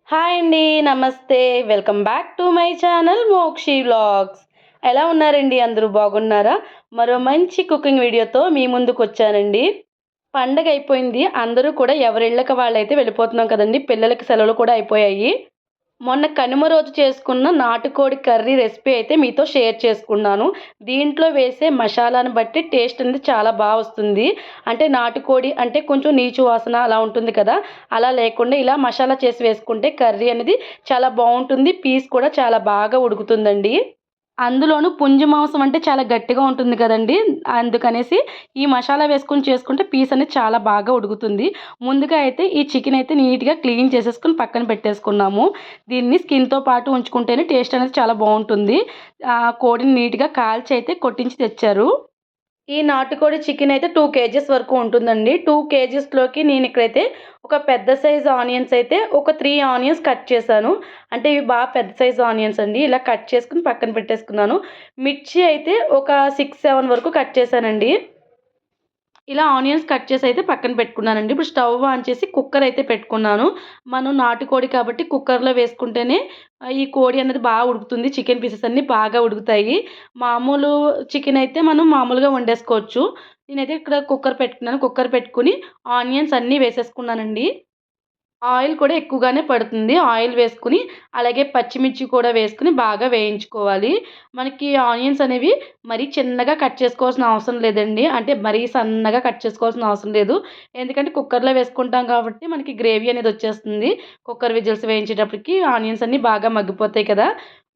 Hi అండి. నమస్తే. Welcome back to my channel Mokshi vlogs. ఎలా ఉన్నారండి? అందరూ బాగున్నారా? మరో మంచి కుకింగ్ వీడియోతో మీ ముందుకొచ్చానండి. పండగ అయిపోయింది. అందరూ కూడా ఎవరిళ్ళకి వాళ్ళైతే వెళ్ళిపోతున్నాం కదండీ! పిల్లలకి సెలవులు కూడా అయిపోయాయి. మొన్న కనుమ రోజు చేసుకున్న నాటుకోడి కర్రీ రెసిపీ అయితే మీతో షేర్ చేసుకున్నాను. దీంట్లో వేసే మషాలాను బట్టి టేస్ట్ అనేది చాలా వస్తుంది. అంటే నాటుకోడి అంటే కొంచెం నీచు వాసన అలా ఉంటుంది కదా! అలా లేకుండా ఇలా మషాలా చేసి వేసుకుంటే కర్రీ అనేది చాలా బావుంటుంది. పీస్ కూడా చాలా బాగా ఉడుకుతుందండి. అందులోనూ పుంజు మాంసం అంటే చాలా గట్టిగా ఉంటుంది కదండీ! అందుకనేసి ఈ మసాలా వేసుకొని చేసుకుంటే పీస్ అనేది చాలా బాగా ఉడుకుతుంది. ముందుగా అయితే ఈ చికెన్ అయితే నీట్‌గా క్లీన్ చేసేసుకొని పక్కన పెట్టేసుకున్నాము. దీన్ని స్కిన్‌తో పాటు ఉంచుకుంటేనే టేస్ట్ అనేది చాలా బావుంటుంది. కోడిని నీట్‌గా కాల్చి అయితే కొట్టించి తెచ్చారు. ఈ నాటుకోడి చికెన్ అయితే 2 కేజీస్ వరకు ఉంటుందండి. 2 కేజీస్‌లోకి నేనిక్కడైతే ఒక పెద్ద సైజ్ ఆనియన్స్ అయితే ఒక 3 ఆనియన్స్ కట్ చేశాను. అంటే ఇవి పెద్ద సైజ్ ఆనియన్స్ అండి. ఇలా కట్ చేసుకొని పక్కన పెట్టేసుకున్నాను. మిర్చి అయితే ఒక 6, 7 వరకు కట్ చేశానండి. ఇలా ఆనియన్స్ కట్ చేసి అయితే పక్కన పెట్టుకున్నానండి. ఇప్పుడు స్టవ్ ఆన్ చేసి కుక్కర్ అయితే పెట్టుకున్నాను. మనం నాటుకోడి కాబట్టి కుక్కర్‌లో వేసుకుంటేనే ఈ కోడి అనేది ఉడుకుతుంది. చికెన్ పీసెస్ అన్నీ బాగా ఉడుకుతాయి. మామూలు చికెన్ అయితే మనం మామూలుగా వండేసుకోవచ్చు. నేనైతే ఇక్కడ కుక్కర్ పెట్టుకున్నాను. కుక్కర్ పెట్టుకొని ఆనియన్స్ అన్నీ వేసేసుకున్నానండి. ఆయిల్ కూడా ఎక్కువగానే పడుతుంది. ఆయిల్ వేసుకొని, అలాగే పచ్చిమిర్చి కూడా వేసుకొని బాగా వేయించుకోవాలి. మనకి ఆనియన్స్ అనేవి మరీ చిన్నగా కట్ చేసుకోవాల్సిన అవసరం లేదండి. అంటే మరీ సన్నగా కట్ చేసుకోవాల్సిన అవసరం లేదు. ఎందుకంటే కుక్కర్‌లో వేసుకుంటాం కాబట్టి మనకి గ్రేవీ అనేది వచ్చేస్తుంది. కుక్కర్ విజిల్స్ వేయించేటప్పటికి ఆనియన్స్ అన్నీ బాగా మగ్గిపోతాయి కదా!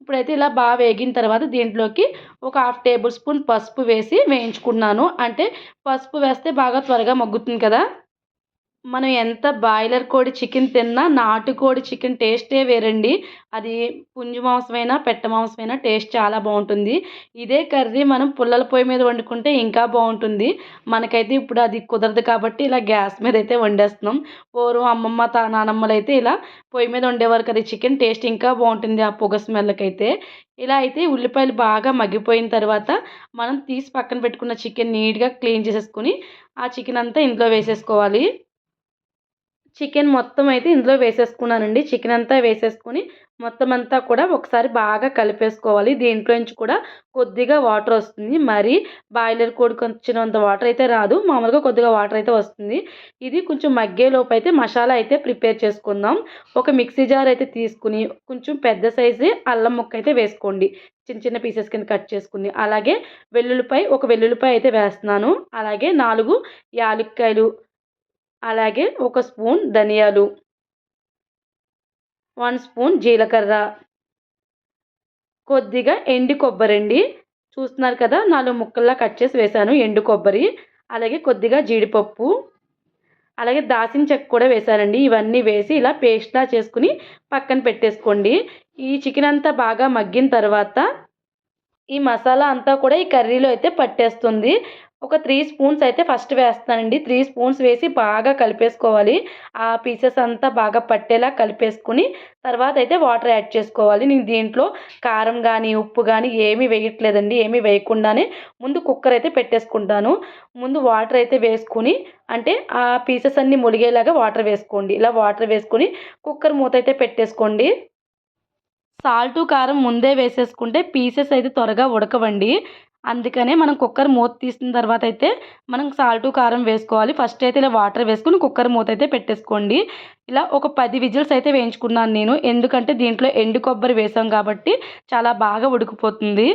ఇప్పుడైతే ఇలా వేగిన తర్వాత దీంట్లోకి ఒక హాఫ్ టేబుల్ స్పూన్ పసుపు వేసి వేయించుకున్నాను. అంటే పసుపు వేస్తే బాగా త్వరగా మగ్గుతుంది కదా! మనం ఎంత బాయిలర్ కోడి చికెన్ తిన్నా, నాటుకోడి చికెన్ టేస్టే వేరండి. అది పుంజు మాంసమైనా, పెట్ట మాంసమైనా టేస్ట్ చాలా బావుంటుంది. ఇదే కర్రీ మనం పుల్లల పొయ్యి మీద వండుకుంటే ఇంకా బావుంటుంది. మనకైతే ఇప్పుడు అది కుదరదు కాబట్టి ఇలా గ్యాస్ మీదయితే వండేస్తున్నాం. పూర్వం అమ్మమ్మ, నానమ్మలైతే ఇలా పొయ్యి మీద వండేవారు కదా! చికెన్ టేస్ట్ ఇంకా బావుంటుంది ఆ పొగ స్మెల్‌కైతే. ఇలా అయితే ఉల్లిపాయలు బాగా మగ్గిపోయిన తర్వాత, మనం తీసి పక్కన పెట్టుకున్న చికెన్ నీట్‌గా క్లీన్ చేసేసుకొని, ఆ చికెన్ అంతా ఇందులో వేసేసుకోవాలి. చికెన్ మొత్తం అయితే ఇందులో వేసేసుకున్నానండి. చికెన్ అంతా వేసేసుకొని మొత్తం అంతా కూడా ఒకసారి బాగా కలిపేసుకోవాలి. దీంట్లో నుంచి కూడా కొద్దిగా వాటర్ వస్తుంది. మరి బాయిలర్ కోడికొచ్చినంత వాటర్ అయితే రాదు. మామూలుగా కొద్దిగా వాటర్ అయితే వస్తుంది. ఇది కొంచెం మగ్గేలోపు అయితే మసాలా అయితే ప్రిపేర్ చేసుకుందాం. ఒక మిక్సీ జార్ అయితే తీసుకొని కొంచెం పెద్ద సైజు అల్లం ముక్క అయితే వేసుకోండి. చిన్న చిన్న పీసెస్ కింద కట్ చేసుకుంది. అలాగే ఒక వెల్లుల్లిపాయ అయితే వేస్తున్నాను. అలాగే 4 యాలుక్కాయలు, అలాగే ఒక స్పూన్ ధనియాలు, 1 స్పూన్ జీలకర్ర, కొద్దిగా ఎండు కొబ్బరండి. చూస్తున్నారు కదా! 4 ముక్కల్లా కట్ చేసి వేశాను ఎండు కొబ్బరి. అలాగే కొద్దిగా జీడిపప్పు, అలాగే దాల్చిన చెక్క కూడా వేశానండి. ఇవన్నీ వేసి ఇలా పేస్ట్‌లా చేసుకొని పక్కన పెట్టేసుకోండి. ఈ చికెన్ అంతా బాగా మగ్గిన తర్వాత ఈ మసాలా అంతా కూడా ఈ కర్రీలో అయితే పట్టేస్తుంది. ఒక 3 స్పూన్స్ అయితే ఫస్ట్ వేస్తానండి. 3 స్పూన్స్ వేసి బాగా కలిపేసుకోవాలి. ఆ పీసెస్ అంతా బాగా పట్టేలా కలిపేసుకొని, తర్వాత అయితే వాటర్ యాడ్ చేసుకోవాలి. నేను దీంట్లో కారం గానీ, ఉప్పు గానీ ఏమీ వేయట్లేదండి. ఏమీ వేయకుండానే ముందు కుక్కర్ అయితే పెట్టేసుకుంటాను. ముందు వాటర్ అయితే వేసుకొని, అంటే ఆ పీసెస్ అన్నీ ములిగేలాగా వాటర్ వేసుకోండి. ఇలా వాటర్ వేసుకొని కుక్కర్ మూత అయితే పెట్టేసుకోండి. సాల్టు, కారం ముందే వేసేసుకుంటే పీసెస్ అయితే త్వరగా ఉడకవండి. అందుకనే మనం కుక్కర్ మూత తీసిన తర్వాత అయితే మనం సాల్టు, కారం వేసుకోవాలి. ఫస్ట్ అయితే ఇలా వాటర్ వేసుకొని కుక్కర్ మూత అయితే పెట్టేసుకోండి. ఇలా ఒక 10 విజిల్స్ అయితే వేయించుకున్నాను నేను. ఎందుకంటే దీంట్లో ఎండు కొబ్బరి వేసాం కాబట్టి చాలా బాగా ఉడికిపోతుంది.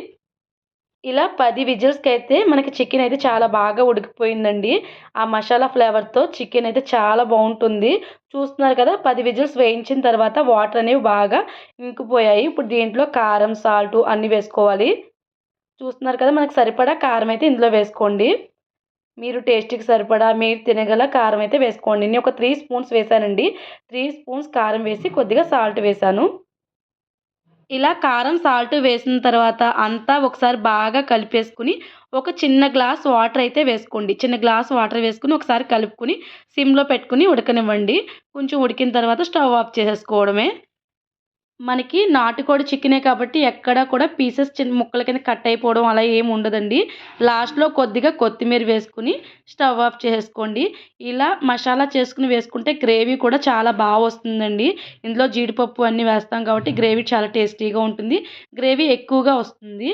ఇలా 10 విజిల్స్‌కైతే మనకి చికెన్ అయితే చాలా బాగా ఉడికిపోయిందండి. ఆ మసాలా ఫ్లేవర్‌తో చికెన్ అయితే చాలా బావుంటుంది. చూస్తున్నారు కదా! 10 విజిల్స్ వేయించిన తర్వాత వాటర్ అనేవి బాగా ఇంకిపోయాయి. ఇప్పుడు దీంట్లో కారం, సాల్టు అన్నీ వేసుకోవాలి. చూస్తున్నారు కదా! మనకు సరిపడా కారం అయితే ఇందులో వేసుకోండి. మీరు టేస్ట్‌కి సరిపడా మీరు తినగల కారం అయితే వేసుకోండి. నేను ఒక 3 స్పూన్స్ వేశానండి. 3 స్పూన్స్ కారం వేసి కొద్దిగా సాల్ట్ వేశాను. ఇలా కారం, సాల్ట్ వేసిన తర్వాత అంతా ఒకసారి బాగా కలిపేసుకొని, ఒక చిన్న గ్లాస్ వాటర్ అయితే వేసుకోండి. చిన్న గ్లాస్ వాటర్ వేసుకొని ఒకసారి కలుపుకొని సిమ్‌లో పెట్టుకొని ఉడకనివ్వండి. కొంచెం ఉడికిన తర్వాత స్టవ్ ఆఫ్ చేసేసుకోవడమే. మనకి నాటుకోడి చికెనే కాబట్టి ఎక్కడా కూడా పీసెస్ చిన్న ముక్కల కింద కట్ అయిపోవడం అలా ఏమి ఉండదండి. లాస్ట్‌లో కొద్దిగా కొత్తిమీర వేసుకొని స్టవ్ ఆఫ్ చేసుకోండి. ఇలా మసాలా చేసుకొని వేసుకుంటే గ్రేవీ కూడా చాలా వస్తుందండి. ఇందులో జీడిపప్పు అన్నీ వేస్తాం కాబట్టి గ్రేవీ చాలా టేస్టీగా ఉంటుంది. గ్రేవీ ఎక్కువగా వస్తుంది.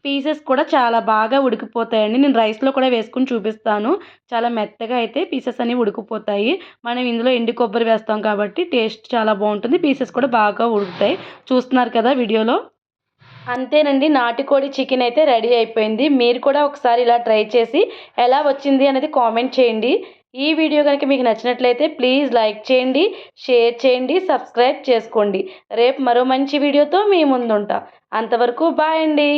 పీసెస్ కూడా చాలా బాగా ఉడికిపోతాయండి. నేను రైస్‌లో కూడా వేసుకొని చూపిస్తాను. చాలా మెత్తగా అయితే పీసెస్ అనేవి ఉడికిపోతాయి. మనం ఇందులో ఎండు కొబ్బరి వేస్తాం కాబట్టి టేస్ట్ చాలా బావుంటుంది. పీసెస్ కూడా బాగా ఉడుకుతాయి. చూస్తున్నారు కదా వీడియోలో. అంతేనండి, నాటుకోడి చికెన్ అయితే రెడీ అయిపోయింది. మీరు కూడా ఒకసారి ఇలా ట్రై చేసి ఎలా వచ్చింది అనేది కామెంట్ చేయండి. ఈ వీడియో గనుక మీకు నచ్చినట్లయితే ప్లీజ్ లైక్ చేయండి, షేర్ చేయండి, సబ్స్క్రైబ్ చేసుకోండి. రేపు మరో మంచి వీడియోతో మీ ముందుంటా. అంతవరకు బాయ్ అండి.